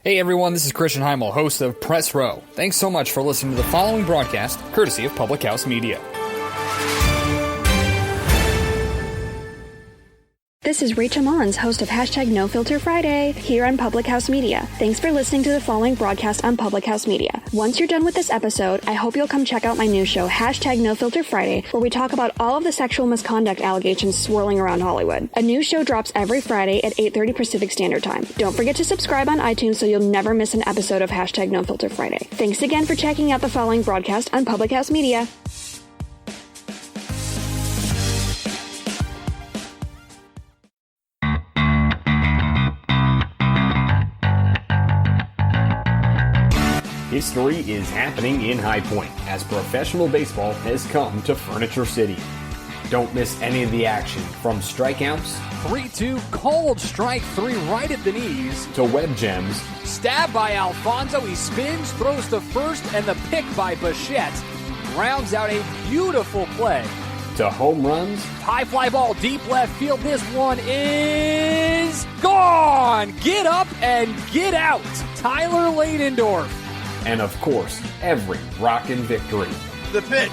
Hey everyone, this is Christian Heimel, host of Press Row. Thanks so much for listening to the following broadcast, courtesy of Public House Media. This is Rachel Mullins, host of #NoFilterFriday here on Public House Media. Thanks for listening to the following broadcast on Public House Media. Once you're done with this episode, I hope you'll come check out my new show, #NoFilterFriday, where we talk about all of the sexual misconduct allegations swirling around Hollywood. A new show drops every Friday at 8:30 Pacific Standard Time. Don't forget to subscribe on iTunes so you'll never miss an episode of #NoFilterFriday. Thanks again for checking out the following broadcast on Public House Media. History is happening in High Point as professional baseball has come to Furniture City. Don't miss any of the action from strikeouts, 3-2 cold strike 3 right at the knees, to web gems, stabbed by Alfonso, he spins, throws to first, and the pick by Bichette rounds out a beautiful play. to home runs, High fly ball deep left field. This one is gone. Get up and get out. Tyler Ladendorf. and of course, every Rockin' victory. The pitch.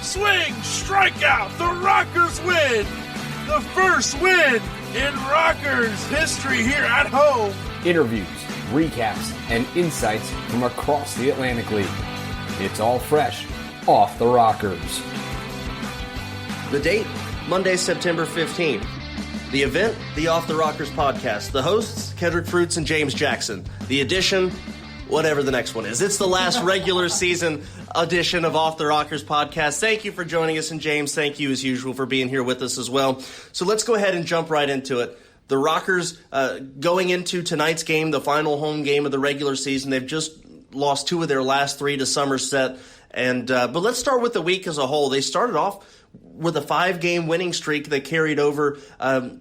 Swing, strikeout. The Rockers win. The first win in Rockers history here at home. Interviews, recaps, and insights from across the Atlantic League. It's all fresh off the Rockers. The date, Monday, September 15th. The event, the Off the Rockers podcast. The hosts, Kendrick Fruits and James Jackson. The edition, whatever the next one is. It's the last regular season edition of Off the Rockers podcast. Thank you for joining us, and James, thank you as usual for being here with us as well. So let's go ahead and jump right into it. The Rockers going into tonight's game, the final home game of the regular season. They've just lost 2 of their last 3 to Somerset. But let's start with the week as a whole. They started off with a 5-game winning streak that carried over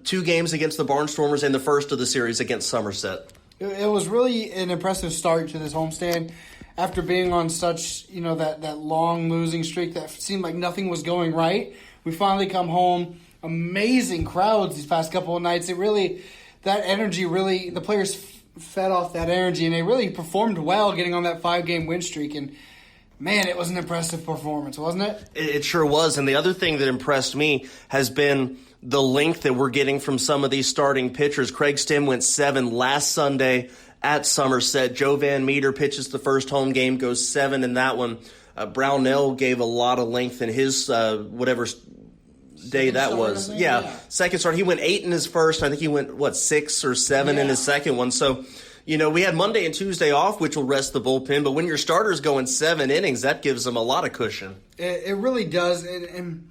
2 games against the Barnstormers and the first of the series against Somerset. It was really an impressive start to this homestand after being on such, that long losing streak that seemed like nothing was going right. We finally come home. Amazing crowds these past couple of nights. That energy really, the players fed off that energy, and they really performed well getting on that 5-game win streak. And man, it was an impressive performance, wasn't it? It sure was. And the other thing that impressed me has been the length that we're getting from some of these starting pitchers. Craig Stem went 7 last Sunday at Somerset. Joe Van Meter pitches the first home game, goes 7 in that one. Brownell gave a lot of length in his whatever day that was. Yeah, second start. He went 8 in his first. I think he went 6 or 7 in his second one. So, we had Monday and Tuesday off, which will rest the bullpen. But when your starter's going 7 innings, that gives them a lot of cushion. It really does. And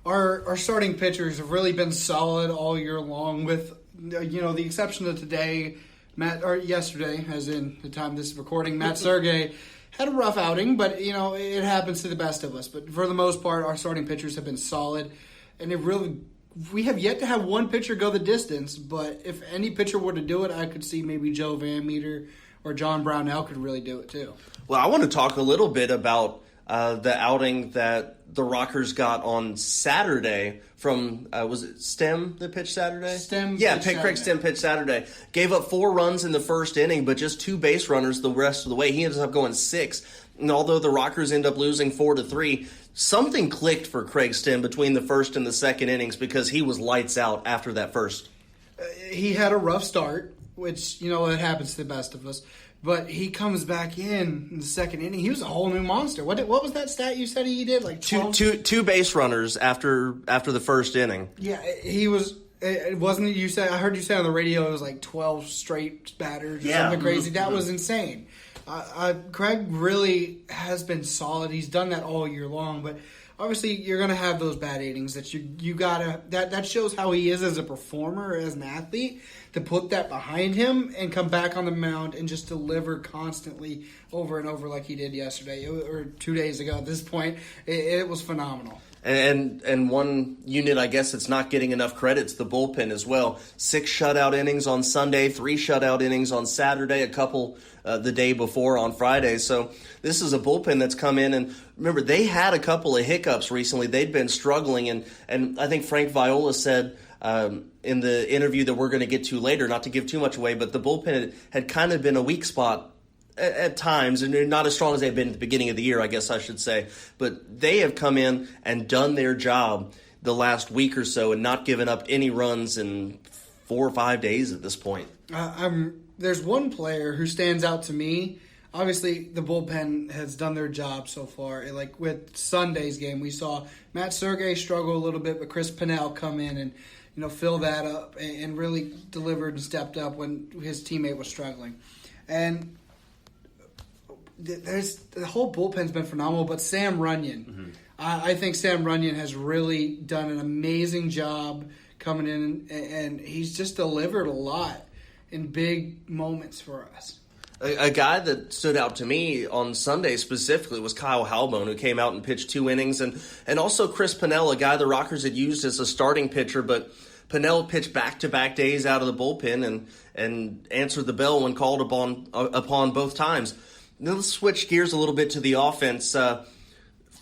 our starting pitchers have really been solid all year long, with the exception of today, yesterday, as in the time this is recording. Matt Sergey had a rough outing, but it happens to the best of us. But for the most part, our starting pitchers have been solid, and we have yet to have one pitcher go the distance. But if any pitcher were to do it, I could see maybe Joe Van Meter or John Brownell could really do it too. Well, I want to talk a little bit about the outing that the Rockers got on Saturday from, was it Stem that pitched Saturday? Craig Stem pitched Saturday. Gave up 4 runs in the first inning, but just 2 base runners the rest of the way. He ended up going 6. And although the Rockers end up losing 4-3, something clicked for Craig Stem between the first and the second innings, because he was lights out after that first. He had a rough start, which, it happens to the best of us. But he comes back in the second inning. He was a whole new monster. What was that stat you said he did? Like 12? Two base runners after the first inning. Yeah, he was. It wasn't. You said, I heard you say on the radio it was like 12 straight batters or something crazy. That was insane. Craig really has been solid. He's done that all year long. But obviously, you're going to have those bad innings that you gotta. That shows how he is as a performer, as an athlete. To put that behind him and come back on the mound and just deliver constantly over and over like he did yesterday or 2 days ago. At this point, it was phenomenal. And one unit, I guess, it's not getting enough credit, it's the bullpen as well. 6 shutout innings on Sunday, 3 shutout innings on Saturday, a couple the day before on Friday. So this is a bullpen that's come in, and remember, they had a couple of hiccups recently. They'd been struggling, and I think Frank Viola said in the interview that we're going to get to later, not to give too much away, but the bullpen had kind of been a weak spot at times, and not as strong as they've been at the beginning of the year, I guess I should say. But they have come in and done their job the last week or so and not given up any runs in 4 or 5 days at this point. There's one player who stands out to me. Obviously, the bullpen has done their job so far. Like with Sunday's game, we saw Matt Sergey struggle a little bit, but Chris Pennell come in and fill that up and really delivered and stepped up when his teammate was struggling. And the whole bullpen's been phenomenal, but Sam Runyon, I think Sam Runyon has really done an amazing job coming in, and he's just delivered a lot in big moments for us. A guy that stood out to me on Sunday specifically was Kyle Halbone, who came out and pitched 2 innings, and also Chris Pennell, a guy the Rockers had used as a starting pitcher, but Pennell pitched back-to-back days out of the bullpen and answered the bell when called upon both times. Now let's switch gears a little bit to the offense. I'm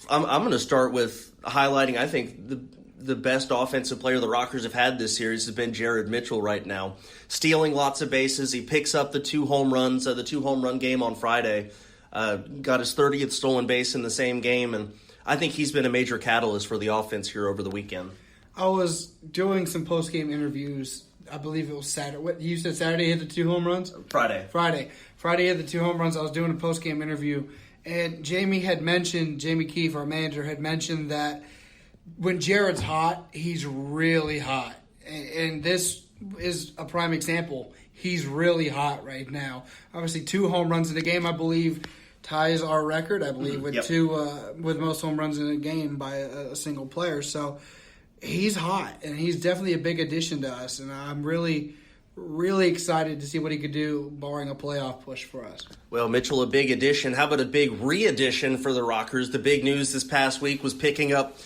going to start with highlighting, I think, the best offensive player the Rockers have had this series has been Jared Mitchell right now. Stealing lots of bases. He picks up the 2 home runs, the 2 home run game on Friday. Got his 30th stolen base in the same game, and I think he's been a major catalyst for the offense here over the weekend. I was doing some post-game interviews. I believe it was Saturday. What, you said Saturday hit the 2 home runs? Friday hit the 2 home runs. I was doing a post-game interview, and Jamie Keefe, our manager, had mentioned that when Jared's hot, he's really hot. And this is a prime example. He's really hot right now. Obviously, 2 home runs in a game, I believe, ties our record, with most home runs in a game by a single player. So he's hot, and he's definitely a big addition to us. And I'm really, really excited to see what he could do, barring a playoff push for us. Well, Mitchell, a big addition. How about a big re-addition for the Rockers? The big news this past week was picking up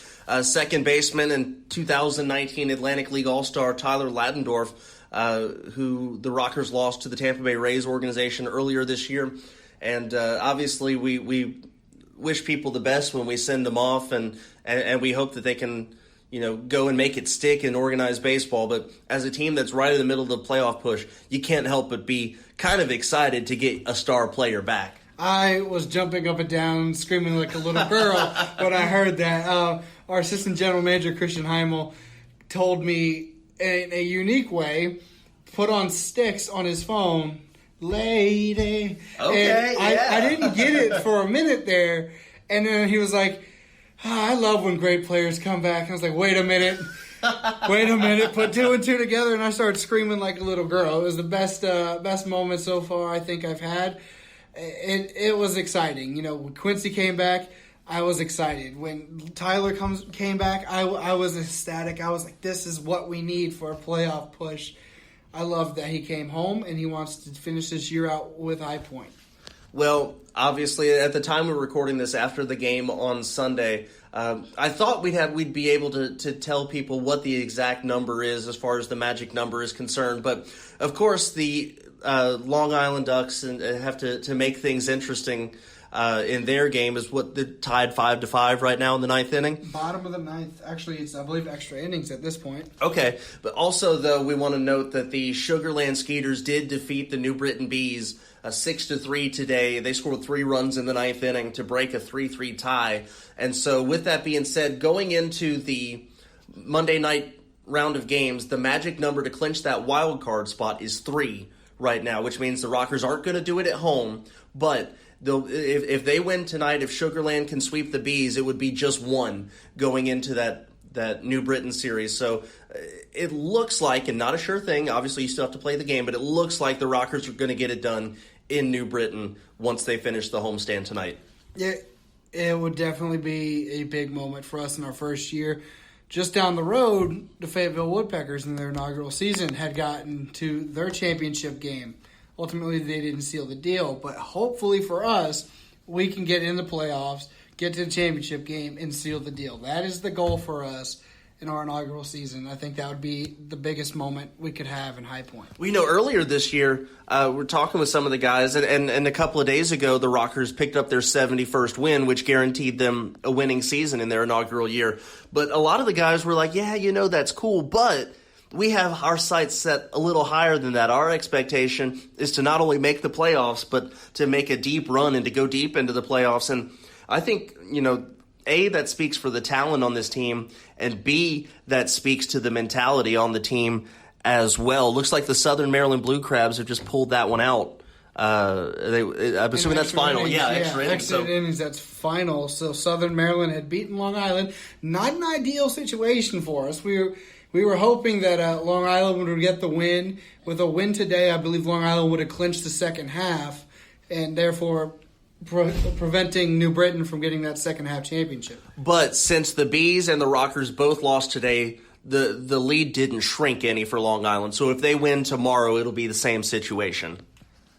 second baseman and 2019 Atlantic League All-Star Tyler Ladendorf, who the Rockers lost to the Tampa Bay Rays organization earlier this year. And obviously we wish people the best when we send them off, and we hope that they can go and make it stick in organized baseball. But as a team that's right in the middle of the playoff push, you can't help but be kind of excited to get a star player back. I was jumping up and down, screaming like a little girl when I heard that. Our assistant general manager, Christian Heimel, told me in a unique way, put on sticks on his phone, lady. Okay, and I didn't get it for a minute there. And then he was like, I love when great players come back. And I was like, wait a minute, put 2 and 2 together. And I started screaming like a little girl. It was the best moment so far I think I've had. It was exciting. When Quincy came back, I was excited. When Tyler came back, I was ecstatic. I was like, this is what we need for a playoff push. I love that he came home, and he wants to finish this year out with High Point. Well, obviously, at the time we were recording this after the game on Sunday, I thought we'd be able to tell people what the exact number is as far as the magic number is concerned. But, of course, the Long Island Ducks have to make things interesting in their game is what the tied 5-5 right now in the 9th inning. Bottom of the 9th. Actually, it's, I believe, extra innings at this point. Okay, but also, though, we want to note that the Sugarland Skeeters did defeat the New Britain Bees 6-3 today. They scored 3 runs in the 9th inning to break a 3-3 tie. And so with that being said, going into the Monday night round of games, the magic number to clinch that wild card spot is 3 right now, which means the Rockers aren't going to do it at home. But if they win tonight, if Sugarland can sweep the Bees, it would be just 1 going into that New Britain series. So it looks like, and not a sure thing, obviously you still have to play the game, but it looks like the Rockers are going to get it done in New Britain once they finish the homestand tonight. Yeah, it would definitely be a big moment for us in our first year. Just down the road, the Fayetteville Woodpeckers in their inaugural season had gotten to their championship game. Ultimately, they didn't seal the deal, but hopefully for us, we can get in the playoffs, get to the championship game, and seal the deal. That is the goal for us in our inaugural season. I think that would be the biggest moment we could have in High Point. We know earlier this year, we're talking with some of the guys, and a couple of days ago, the Rockers picked up their 71st win, which guaranteed them a winning season in their inaugural year. But a lot of the guys were like, yeah, that's cool, but we have our sights set a little higher than that. Our expectation is to not only make the playoffs, but to make a deep run and to go deep into the playoffs. And I think, A, that speaks for the talent on this team, and B, that speaks to the mentality on the team as well. Looks like the Southern Maryland Blue Crabs have just pulled that one out. I'm assuming that's final. Innings, extra innings. Extra innings, that's final. So Southern Maryland had beaten Long Island. Not an ideal situation for us. We were hoping that Long Island would get the win. With a win today, I believe Long Island would have clinched the second half, and therefore preventing New Britain from getting that second half championship. But since the Bees and the Rockers both lost today, the lead didn't shrink any for Long Island. So if they win tomorrow, it'll be the same situation.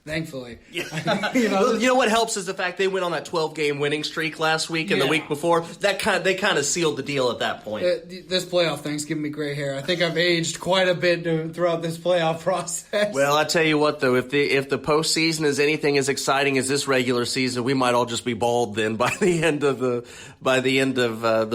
Thankfully. Yeah. you know what helps is the fact they went on that 12-game winning streak last week and the week before. They kind of sealed the deal at that point. This playoff thing's giving me gray hair. I think I've aged quite a bit throughout this playoff process. Well, I tell you what, though, if the postseason is anything as exciting as this regular season, we might all just be bald then by the end of the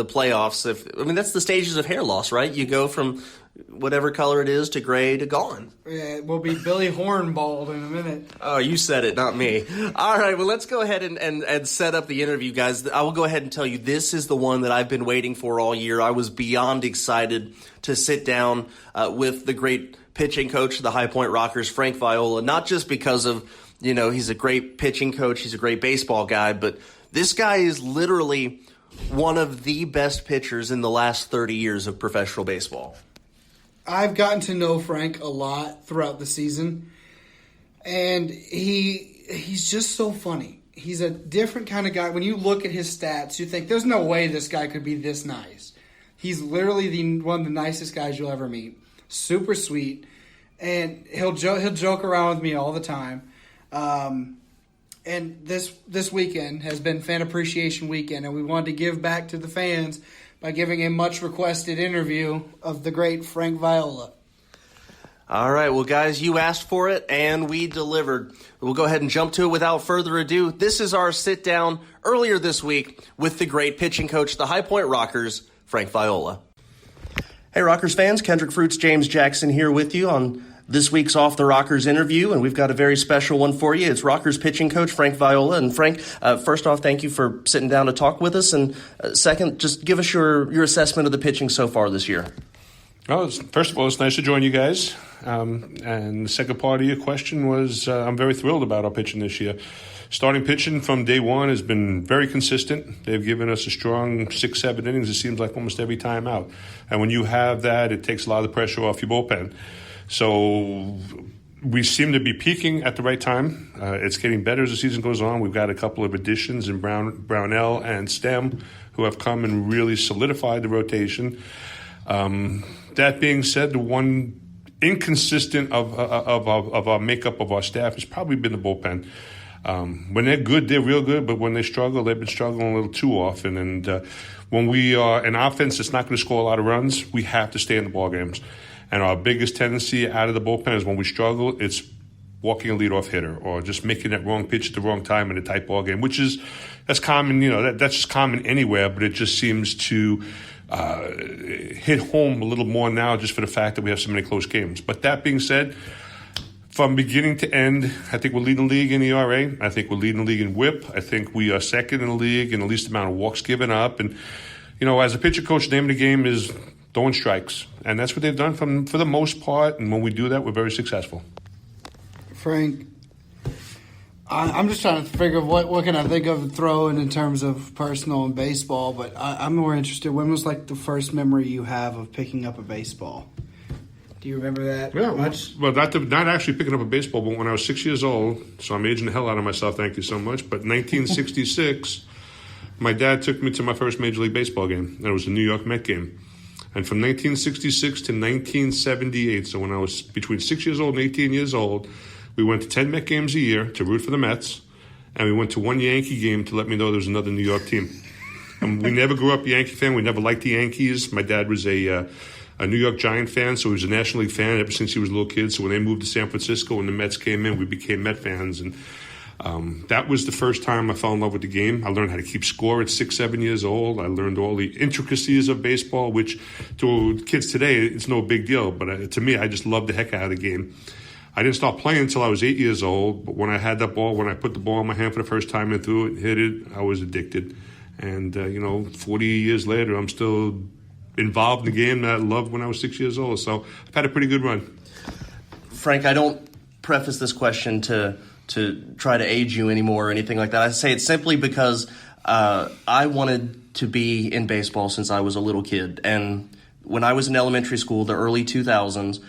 playoffs. That's the stages of hair loss, right? You go from whatever color it is to gray to gone. Yeah, we'll be Billy Horn bald in a minute. Oh, you said it, not me. All right, well, let's go ahead and set up the interview, guys. I will go ahead and tell you this is the one that I've been waiting for all year. I was beyond excited to sit down with the great pitching coach of the High Point Rockers, Frank Viola, not just because of, he's a great pitching coach, he's a great baseball guy, but this guy is literally one of the best pitchers in the last 30 years of professional baseball. I've gotten to know Frank a lot throughout the season, and he's just so funny. He's a different kind of guy. When you look at his stats, you think, there's no way this guy could be this nice. He's literally one of the nicest guys you'll ever meet. Super sweet, and he'll joke around with me all the time. And this weekend has been Fan Appreciation Weekend, and we wanted to give back to the fans by giving a much-requested interview of the great Frank Viola. All right, well, guys, you asked for it, and we delivered. We'll go ahead and jump to it without further ado. This is our sit-down earlier this week with the great pitching coach, the High Point Rockers, Frank Viola. Hey, Rockers fans, Kendrick Fruits, James Jackson here with you on this week's Off the Rockers interview, and we've got a very special one for you. It's Rockers pitching coach Frank Viola. And Frank, first off, thank you for sitting down to talk with us. And second, just give us your assessment of the pitching so far this year. Well, first of all, it's nice to join you guys. And the second part of your question was I'm very thrilled about our pitching this year. Starting pitching from day one has been very consistent. They've given us a strong 6-7 innings, it seems like, almost every time out. And when you have that, it takes a lot of the pressure off your bullpen. So we seem to be peaking at the right time. It's getting better as the season goes on. We've got a couple of additions in Brownell and Stem who have come and really solidified the rotation. That being said, the one inconsistent of our makeup of our staff has probably been the bullpen. When they're good, they're real good, but when they struggle, they've been struggling a little too often. And when we are an offense that's not going to score a lot of runs, we have to stay in the ball games. And our biggest tendency out of the bullpen is when we struggle, it's walking a leadoff hitter or just making that wrong pitch at the wrong time in a tight ball game, that's common. That's just common anywhere, but it just seems to hit home a little more now just for the fact that we have so many close games. But that being said, from beginning to end, I think we're leading the league in ERA. I think we're leading the league in WHIP. I think we are second in the league in the least amount of walks given up. And, as a pitcher coach, the name of the game is throwing strikes. And that's what they've done for the most part. And when we do that, we're very successful. Frank, I'm just trying to figure what can I think of throwing in terms of personal and baseball. But I'm more interested. When was the first memory you have of picking up a baseball? Do you remember that much? Well, not actually picking up a baseball, but when I was 6 years old, so I'm aging the hell out of myself, thank you so much. But 1966, my dad took me to my first Major League Baseball game. And it was a New York Met game. And from 1966 to 1978, so when I was between 6 years old and 18 years old, we went to 10 Met games a year to root for the Mets, and we went to one Yankee game to let me know there was another New York team. And we never grew up a Yankee fan. We never liked the Yankees. My dad was a New York Giant fan, so he was a National League fan ever since he was a little kid. So when they moved to San Francisco and the Mets came in, we became Met fans. And That was the first time I fell in love with the game. I learned how to keep score at 6, 7 years old. I learned all the intricacies of baseball, which to kids today, it's no big deal. But to me, I just loved the heck out of the game. I didn't start playing until I was 8 years old. But when I had that ball, when I put the ball in my hand for the first time and threw it, hit it, I was addicted. And, 40 years later, I'm still involved in the game that I loved when I was 6 years old. So I've had a pretty good run. Frank, I don't preface this question to try to age you anymore or anything like that. I say it simply because I wanted to be in baseball since I was a little kid. And when I was in elementary school, the early 2000s,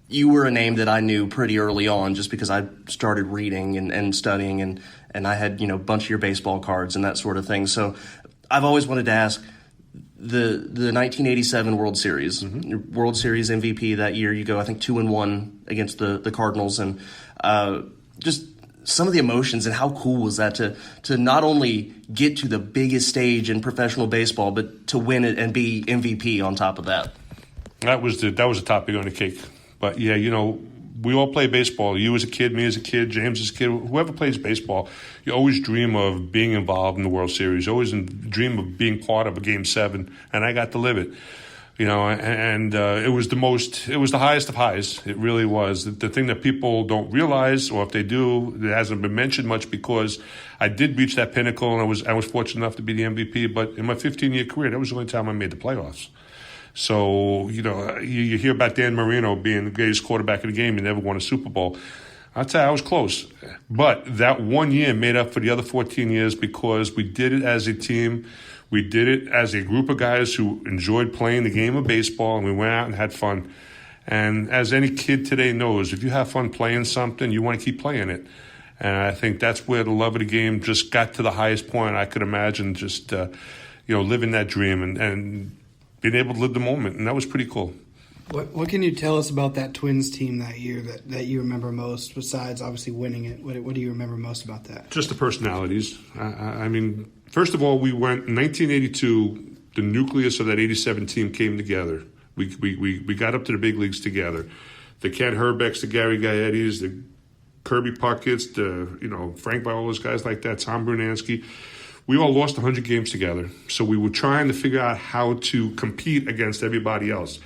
you were a name that I knew pretty early on just because I started reading and studying and I had, a bunch of your baseball cards and that sort of thing. So I've always wanted to ask, the 1987 World Series, World Series MVP that year, you go, I think, 2-1 against the Cardinals. And just some of the emotions and how cool was that to not only get to the biggest stage in professional baseball, but to win it and be MVP on top of that. That was the topic on the cake. But, yeah, we all play baseball. You as a kid, me as a kid, James as a kid, whoever plays baseball, you always dream of being involved in the World Series. You always dream of being part of a Game 7, and I got to live it. It was the highest of highs. It really was. The thing that people don't realize, or if they do, it hasn't been mentioned much because I did reach that pinnacle, and I was fortunate enough to be the MVP. But in my 15-year career, that was the only time I made the playoffs. So, you hear about Dan Marino being the greatest quarterback of the game. He never won a Super Bowl. I'll tell you, I was close. But that 1 year made up for the other 14 years because we did it as a team. We did it as a group of guys who enjoyed playing the game of baseball, and we went out and had fun. And as any kid today knows, if you have fun playing something, you want to keep playing it. And I think that's where the love of the game just got to the highest point I could imagine, just, living that dream and being able to live the moment, and that was pretty cool. What can you tell us about that Twins team that year that you remember most, besides obviously winning it? What do you remember most about that? Just the personalities. I mean, first of all, we went in 1982. The nucleus of that 87 team came together. We got up to the big leagues together. The Ken Herbecks, the Gary Gaettis, the Kirby Puckett's, the Frank Viola's, guys like that, Tom Brunansky. We all lost 100 games together. So we were trying to figure out how to compete against everybody else.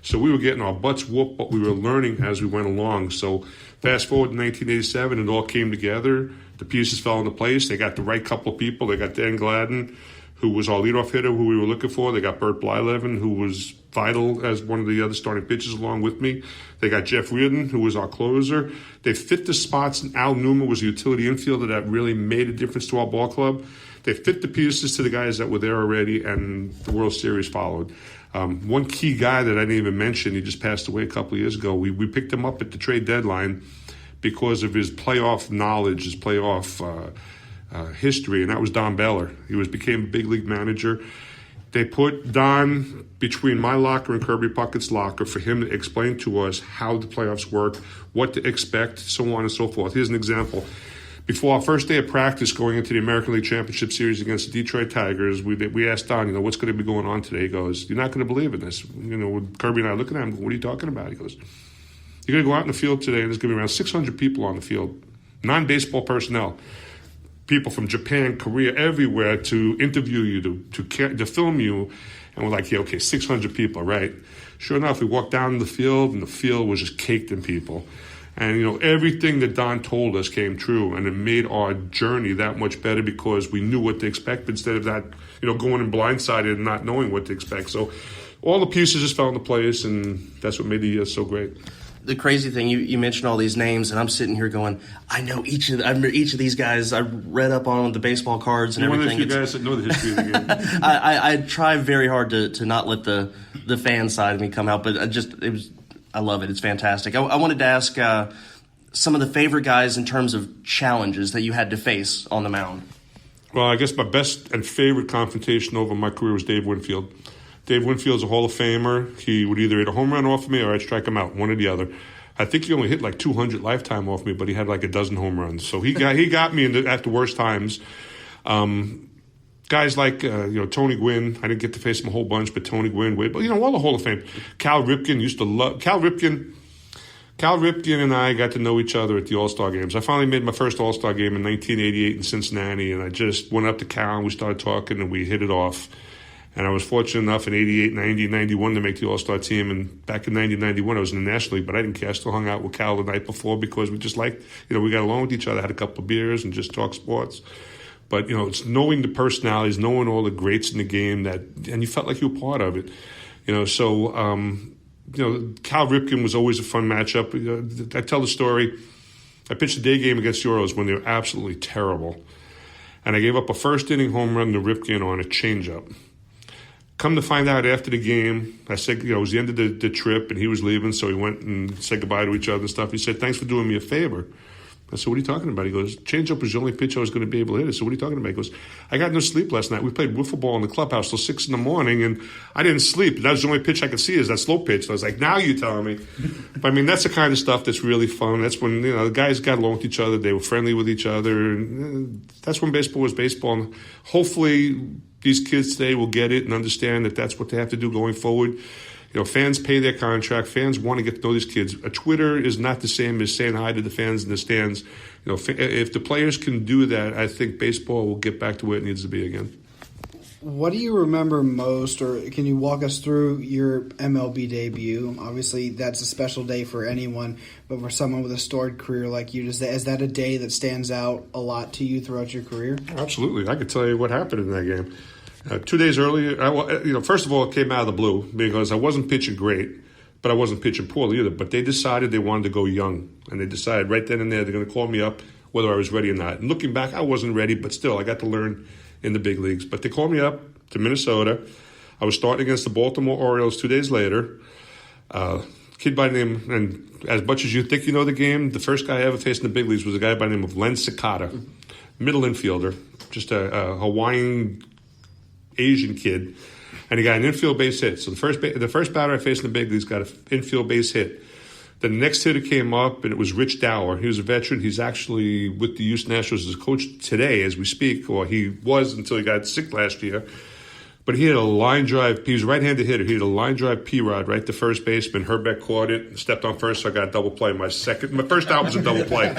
So we were getting our butts whooped, but we were learning as we went along. So fast forward to 1987, it all came together. The pieces fell into place. They got the right couple of people. They got Dan Gladden, who was our leadoff hitter, who we were looking for. They got Bert Blyleven, who was vital as one of the other starting pitchers along with me. They got Jeff Reardon, who was our closer. They fit the spots, and Al Newman was a utility infielder that really made a difference to our ball club. They fit the pieces to the guys that were there already, and the World Series followed. One key guy that I didn't even mention, he just passed away a couple of years ago. We picked him up at the trade deadline because of his playoff knowledge, his playoff history, and that was Don Baylor. He became a big league manager. They put Don between my locker and Kirby Puckett's locker for him to explain to us how the playoffs work, what to expect, so on and so forth. Here's an example. Before our first day of practice going into the American League Championship Series against the Detroit Tigers, we asked Don, what's going to be going on today? He goes, you're not going to believe in this. Kirby and I looking at him, what are you talking about? He goes, you're going to go out in the field today, and there's going to be around 600 people on the field, non-baseball personnel, people from Japan, Korea, everywhere to interview you, to film you. And we're like, yeah, okay, 600 people, right? Sure enough, we walked down the field, and the field was just caked in people. And, everything that Don told us came true, and it made our journey that much better because we knew what to expect instead of that, going in blindsided and not knowing what to expect. So all the pieces just fell into place, and that's what made the year so great. The crazy thing, you mentioned all these names, and I'm sitting here going, I know each of these guys. I read up on the baseball cards and everything. You're one of the few guys that know the history of the game. I try very hard to not let the fan side of me come out, but I love it. It's fantastic. I wanted to ask some of the favorite guys in terms of challenges that you had to face on the mound. Well, I guess my best and favorite confrontation over my career was Dave Winfield. Dave Winfield's a Hall of Famer. He would either hit a home run off of me or I'd strike him out, one or the other. I think he only hit like 200 lifetime off me, but he had like a dozen home runs. So he got me at the worst times. Guys like Tony Gwynn. I didn't get to face him a whole bunch, but Tony Gwynn, Wade, but all the Hall of Fame. Cal Ripken used to love Cal Ripken. Cal Ripken and I got to know each other at the All-Star games. I finally made my first All-Star game in 1988 in Cincinnati, and I just went up to Cal and we started talking and we hit it off. And I was fortunate enough in 88, 90, 91 to make the All-Star team. And back in 90, 91, I was in the National League, but I didn't care. I still hung out with Cal the night before because we just liked, we got along with each other, had a couple of beers and just talked sports. But, it's knowing the personalities, knowing all the greats in the game, and you felt like you were part of it. Cal Ripken was always a fun matchup. I tell the story. I pitched a day game against the Orioles when they were absolutely terrible. And I gave up a first-inning home run to Ripken on a changeup. Come to find out after the game, I said, it was the end of the trip, and he was leaving, so he went and said goodbye to each other and stuff. He said, thanks for doing me a favor. I said, what are you talking about? He goes, changeup was the only pitch I was going to be able to hit. I said, what are you talking about? He goes, I got no sleep last night. We played wiffle ball in the clubhouse till 6 in the morning, and I didn't sleep. That was the only pitch I could see is that slow pitch. So I was like, now you're telling me. But, that's the kind of stuff that's really fun. That's when, the guys got along with each other. They were friendly with each other. And that's when baseball was baseball. And hopefully these kids today will get it and understand that that's what they have to do going forward. Fans pay their contract. Fans want to get to know these kids. A Twitter is not the same as saying hi to the fans in the stands. If the players can do that, I think baseball will get back to where it needs to be again. What do you remember most, or can you walk us through your MLB debut? Obviously, that's a special day for anyone, but for someone with a storied career like you, is that a day that stands out a lot to you throughout your career? Absolutely. I could tell you what happened in that game. 2 days earlier, first of all, it came out of the blue because I wasn't pitching great, but I wasn't pitching poorly either. But they decided they wanted to go young, and they decided right then and there they're going to call me up whether I was ready or not. And looking back, I wasn't ready, but still, I got to learn in the big leagues. But they called me up to Minnesota. I was starting against the Baltimore Orioles 2 days later. Kid by the name, and as much as you think you know the game, the first guy I ever faced in the big leagues was a guy by the name of Len Cicada, middle infielder, just a Hawaiian Asian kid, and he got an infield base hit. So the first batter I faced in the big leagues got an infield base hit. The next hitter came up, and it was Rich Dower. He was a veteran. He's actually with the Houston Nationals as a coach today as we speak, or he was until he got sick last year. But he had a line drive. He was a right-handed hitter. He had a line drive P-Rod right to first baseman. Herbeck caught it and stepped on first, so I got a double play. My first out was a double play.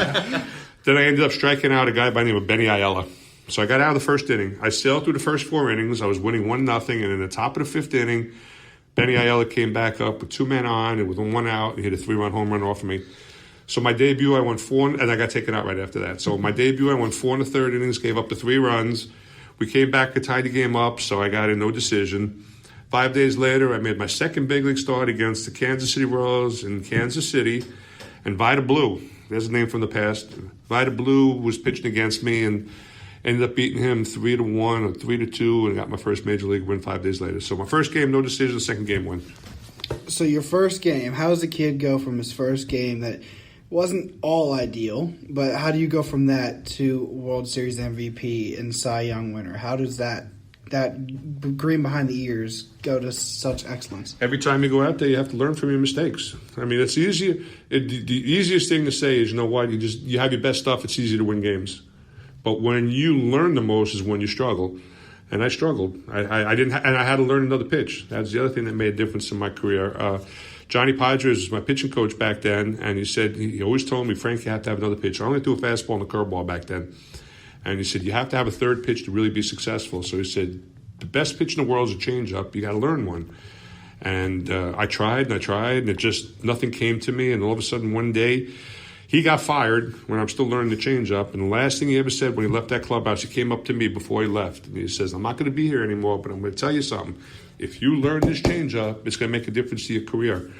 Then I ended up striking out a guy by the name of Benny Ayala. So I got out of the first inning. I sailed through the first 4 innings. I was winning 1-0, and in the top of the 5th inning, Benny Ayala came back up with 2 men on and with 1 out. He hit a 3-run home run off of me. So my debut, I won 4, and I got taken out right after that. So my debut, I won 4 1/3 innings, gave up the 3 runs. We came back and tied the game up, so I got a no decision. 5 days later, I made my second big league start against the Kansas City Royals in Kansas City, and Vida Blue, there's a name from the past. Vida Blue was pitching against me, and ended up beating him 3-1 or 3-2, and got my first major league win 5 days later. So my first game, no decision. Second game, win. So your first game, how does a kid go from his first game that wasn't all ideal, but how do you go from that to World Series MVP and Cy Young winner? How does that green behind the ears go to such excellence? Every time you go out there, you have to learn from your mistakes. It's easier. The easiest thing to say is, you know what, you have your best stuff. It's easy to win games. But when you learn the most is when you struggle. And I struggled. I didn't, and I had to learn another pitch. That's the other thing that made a difference in my career. Johnny Padres was my pitching coach back then, and he always told me, Frank, you have to have another pitch. I only threw a fastball and a curveball back then. And he said, you have to have a third pitch to really be successful. So he said, the best pitch in the world is a changeup. You got to learn one. And I tried, and it just, nothing came to me. And all of a sudden, one day, he got fired when I'm still learning the changeup. And the last thing he ever said when he left that clubhouse, he came up to me before he left. And he says, I'm not going to be here anymore, but I'm going to tell you something. If you learn this changeup, it's going to make a difference to your career.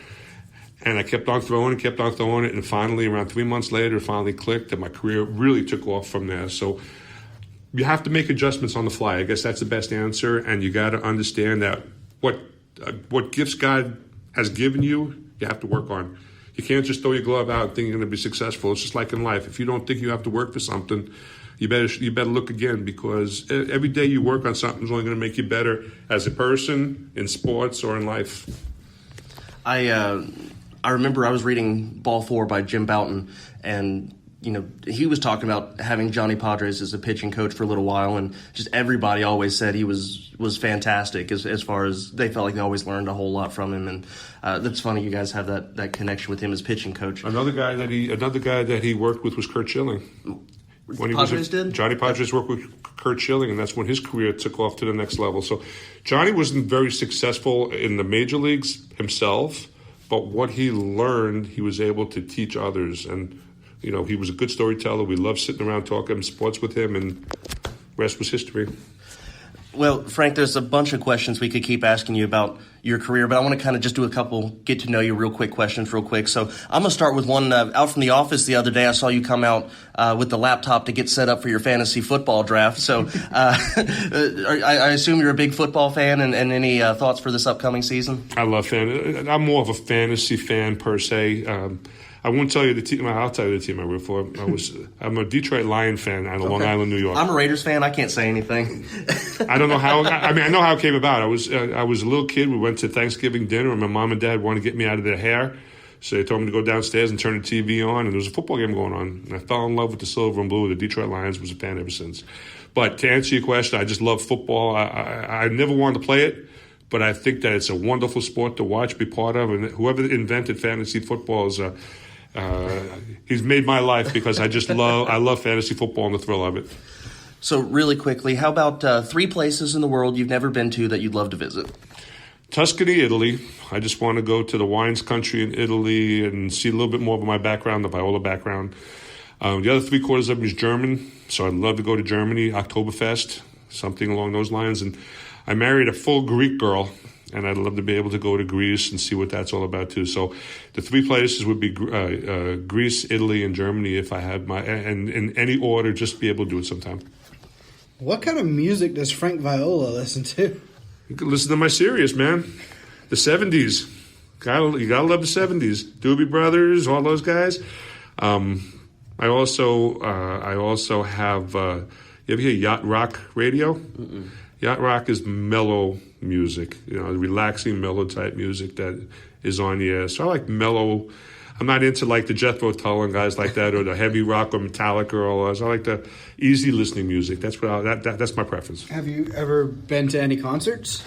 And I kept on throwing it. And finally, around 3 months later, it finally clicked, and my career really took off from there. So you have to make adjustments on the fly. I guess that's the best answer. And you got to understand that what gifts God has given you, you have to work on. You can't just throw your glove out and think you're going to be successful. It's just like in life. If you don't think you have to work for something, you better look again, because every day you work on something is only going to make you better as a person, in sports, or in life. I remember I was reading Ball 4 by Jim Bouton, and he was talking about having Johnny Padres as a pitching coach for a little while, and just everybody always said he was fantastic as far as they felt like they always learned a whole lot from him. And that's funny you guys have that connection with him as pitching coach. Another guy that he worked with was Curt Schilling. When Johnny Padres worked with Curt Schilling, and that's when his career took off to the next level. So Johnny wasn't very successful in the major leagues himself, but what he learned, he was able to teach others. And he was a good storyteller. We loved sitting around talking sports with him, and rest was history. Well, Frank, there's a bunch of questions we could keep asking you about your career, but I want to kind of just do a couple get to know you real quick questions real quick. So I'm going to start with one out from the office the other day. I saw you come out with the laptop to get set up for your fantasy football draft. So I assume you're a big football fan, and any thoughts for this upcoming season? I love fantasy. I'm more of a fantasy fan per se. I won't tell you the team. I'll tell you the team I root for. I'm a Detroit Lion fan out of Long Island, New York. I'm a Raiders fan. I can't say anything. I don't know how. I know how it came about. I was a little kid. We went to Thanksgiving dinner, and my mom and dad wanted to get me out of their hair, so they told me to go downstairs and turn the TV on. And there was a football game going on, and I fell in love with the silver and blue. The Detroit Lions. Was a fan ever since. But to answer your question, I just love football. I never wanted to play it, but I think that it's a wonderful sport to watch, be part of, and whoever invented fantasy football is. He's made my life because I love fantasy football and the thrill of it. So really quickly, how about 3 places in the world you've never been to that you'd love to visit? Tuscany, Italy. I just want to go to the wines country in Italy and see a little bit more of my background, the Viola background. The other 3/4 of it is German, so I'd love to go to Germany, Oktoberfest, something along those lines. And I married a full Greek girl, and I'd love to be able to go to Greece and see what that's all about too. So the 3 places would be Greece, Italy, and Germany if I had and in any order, just be able to do it sometime. What kind of music does Frank Viola listen to? You can listen to my Sirius, man. The 70s. You gotta love the 70s. Doobie Brothers, all those guys. I also have. You ever hear Yacht Rock radio? Mm-mm. Yacht Rock is mellow music, relaxing, mellow type music that is on the air. So I like mellow. I'm not into like the Jethro Tull and guys like that, or the heavy rock or Metallica or all those. I like the easy listening music. That's that's my preference. Have you ever been to any concerts?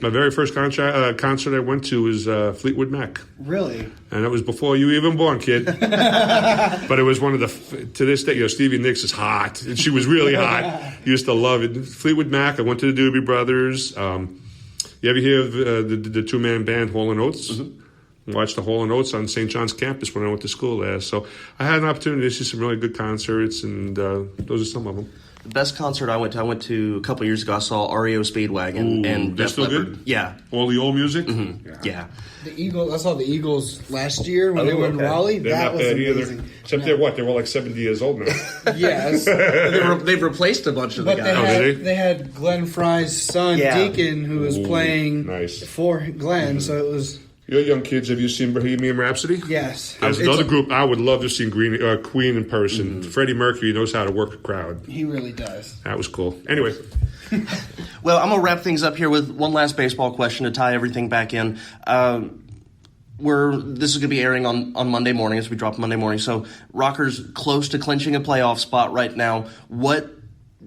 My very first concert I went to was Fleetwood Mac. Really? And it was before you were even born, kid. But it was one of to this day, Stevie Nicks is hot. And she was really hot. Used to love it. Fleetwood Mac, I went to the Doobie Brothers. You ever hear of the 2-man band Hall & Oates? Mm-hmm. Watched the Hall & Oates on St. John's campus when I went to school there. So I had an opportunity to see some really good concerts, and those are some of them. The best concert I went to a couple years ago, I saw REO Speedwagon and Def Leppard. Good? Yeah. All the old music? Mm-hmm. Yeah. The Eagles. I saw the Eagles last year when they were in Raleigh. They're that was amazing. Either. Except they're what? They're all like 70 years old now. Yes. They've replaced a bunch of the guys. They had Glenn Fry's son, Deacon, who was playing for Glenn, so it was... You're young kids. Have you seen Bohemian Rhapsody? Yes. There's another group I would love to see Queen in person. Mm-hmm. Freddie Mercury knows how to work a crowd. He really does. That was cool. Anyway. Well, I'm going to wrap things up here with one last baseball question to tie everything back in. This is going to be airing on Monday morning as we drop Monday morning. So Rockers close to clinching a playoff spot right now. What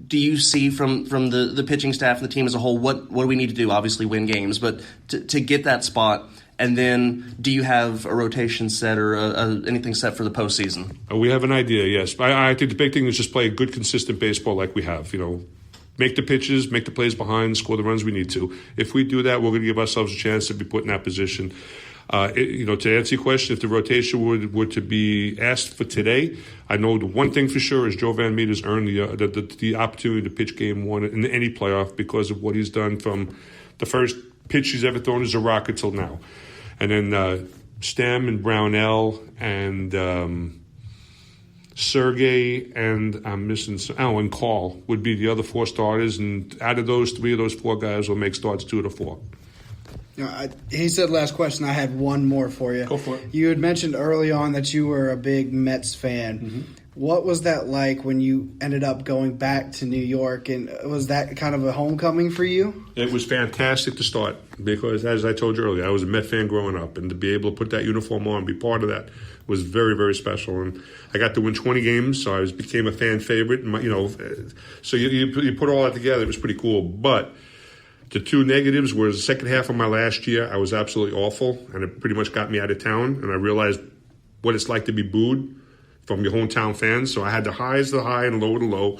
do you see from the pitching staff and the team as a whole? What do we need to do? Obviously win games, but to get that spot. And then, do you have a rotation set or anything set for the postseason? We have an idea, yes. I think the big thing is just play good, consistent baseball like we have. Make the pitches, make the plays behind, score the runs we need to. If we do that, we're going to give ourselves a chance to be put in that position. To answer your question, if the rotation were to be asked for today, I know the one thing for sure is Joe Van Meter's earned the opportunity to pitch Game 1 in any playoff because of what he's done from the first pitch he's ever thrown as a Rocket till now. And then Stem and Brownell and Sergey and I'm missing and Call would be the other 4 starters. And out of those 3 of those 4 guys will make starts 2 to 4. He said last question. I had one more for you. Go for it. You had mentioned early on that you were a big Mets fan. Mm-hmm. What was that like when you ended up going back to New York, and was that kind of a homecoming for you? It was fantastic to start because, as I told you earlier, I was a Met fan growing up, and to be able to put that uniform on and be part of that was very, very special. And I got to win 20 games, so I became a fan favorite. And so you put all that together, it was pretty cool. But the two negatives was the second half of my last year, I was absolutely awful, and it pretty much got me out of town. And I realized what it's like to be booed from your hometown fans. So I had the highs, the high, and low, the low.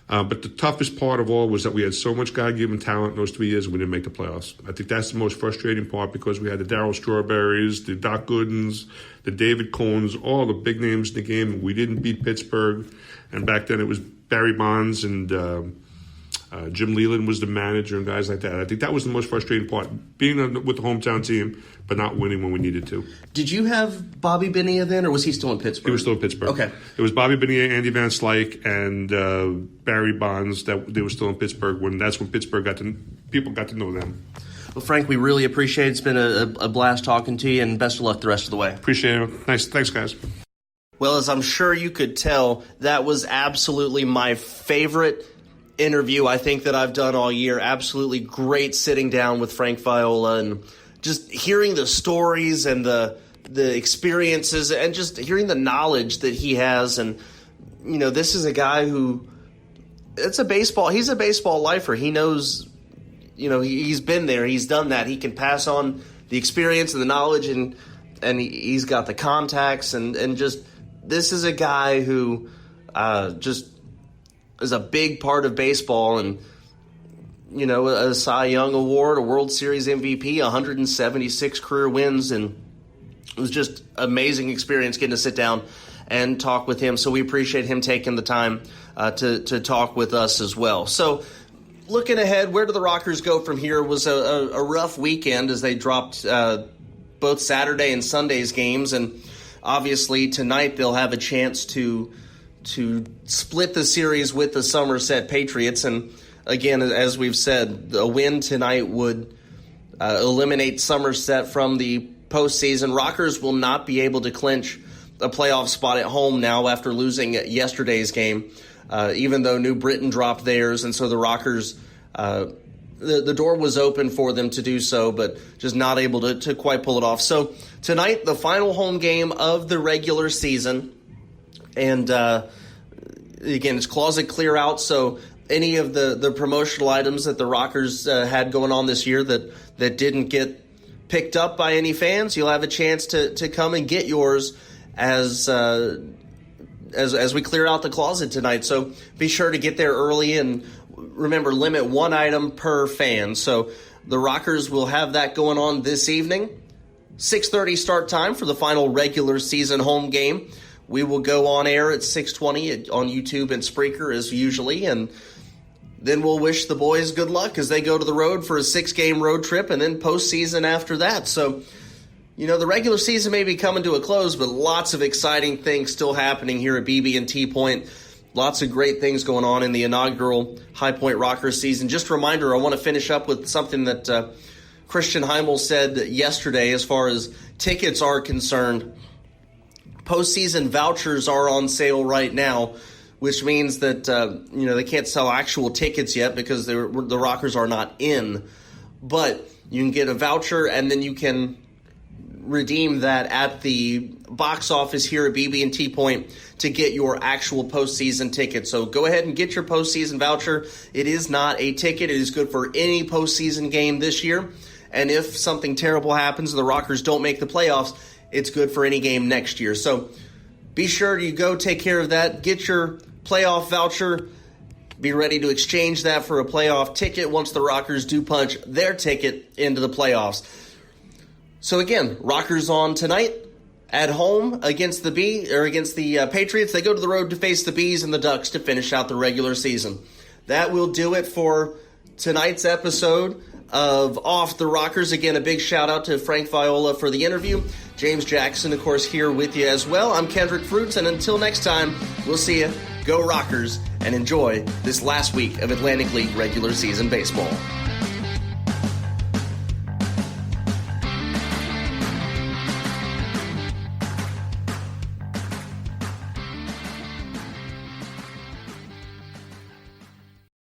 But the toughest part of all was that we had so much God-given talent in those 3 years and we didn't make the playoffs. I think that's the most frustrating part because we had the Darryl Strawberries, the Doc Goodens, the David Cohns, all the big names in the game. We didn't beat Pittsburgh. And back then it was Barry Bonds and Jim Leland was the manager and guys like that. I think that was the most frustrating part, being with the hometown team but not winning when we needed to. Did you have Bobby Bonilla then, or was he still in Pittsburgh? He was still in Pittsburgh. Okay. It was Bobby Bonilla, Andy Van Slyke, and Barry Bonds that they were still in Pittsburgh. That's when Pittsburgh people got to know them. Well, Frank, we really appreciate it. It's been a blast talking to you, and best of luck the rest of the way. Appreciate it. Nice. Thanks, guys. Well, as I'm sure you could tell, that was absolutely my favorite interview I think that I've done all year. Absolutely great sitting down with Frank Viola and just hearing the stories and the experiences and just hearing the knowledge that he has. And, this is a guy who he's a baseball lifer. He knows, he's been there. He's done that. He can pass on the experience and the knowledge and he's got the contacts and just this is a guy who just is a big part of baseball and, a Cy Young Award, a World Series MVP, 176 career wins, and it was just amazing experience getting to sit down and talk with him. So we appreciate him taking the time to talk with us as well. So looking ahead, where do the Rockers go from here? It was a rough weekend as they dropped both Saturday and Sunday's games, and obviously tonight they'll have a chance to split the series with the Somerset Patriots. And again, as we've said, a win tonight would eliminate Somerset from the postseason. Rockers will not be able to clinch a playoff spot at home now after losing yesterday's game, even though New Britain dropped theirs. And so the Rockers, the door was open for them to do so, but just not able to quite pull it off. So tonight, the final home game of the regular season. And again, it's closet clear out, so any of the promotional items that the Rockers had going on this year that didn't get picked up by any fans, you'll have a chance to come and get yours as we clear out the closet tonight. So be sure to get there early, and remember, limit one item per fan. So the Rockers will have that going on this evening. 6:30 start time for the final regular season home game. We will go on air at 6:20 on YouTube and Spreaker as usually, and then we'll wish the boys good luck as they go to the road for a 6-game road trip and then postseason after that. So, the regular season may be coming to a close, but lots of exciting things still happening here at BB&T Point. Lots of great things going on in the inaugural High Point Rockers season. Just a reminder, I want to finish up with something that Christian Heimel said yesterday as far as tickets are concerned. Postseason vouchers are on sale right now, which means that they can't sell actual tickets yet because the Rockers are not in. But you can get a voucher, and then you can redeem that at the box office here at BB&T Point to get your actual postseason ticket. So go ahead and get your postseason voucher. It is not a ticket. It is good for any postseason game this year. And if something terrible happens and the Rockers don't make the playoffs, it's good for any game next year. So be sure you go take care of that. Get your playoff voucher. Be ready to exchange that for a playoff ticket once the Rockers do punch their ticket into the playoffs. So again, Rockers on tonight at home against the Patriots. They go to the road to face the Bees and the Ducks to finish out the regular season. That will do it for tonight's episode of Off the Rockers. Again, a big shout out to Frank Viola for the interview. James Jackson, of course, here with you as well. I'm Kendrick Fruits, and until next time, we'll see you. Go Rockers, and enjoy this last week of Atlantic League regular season baseball.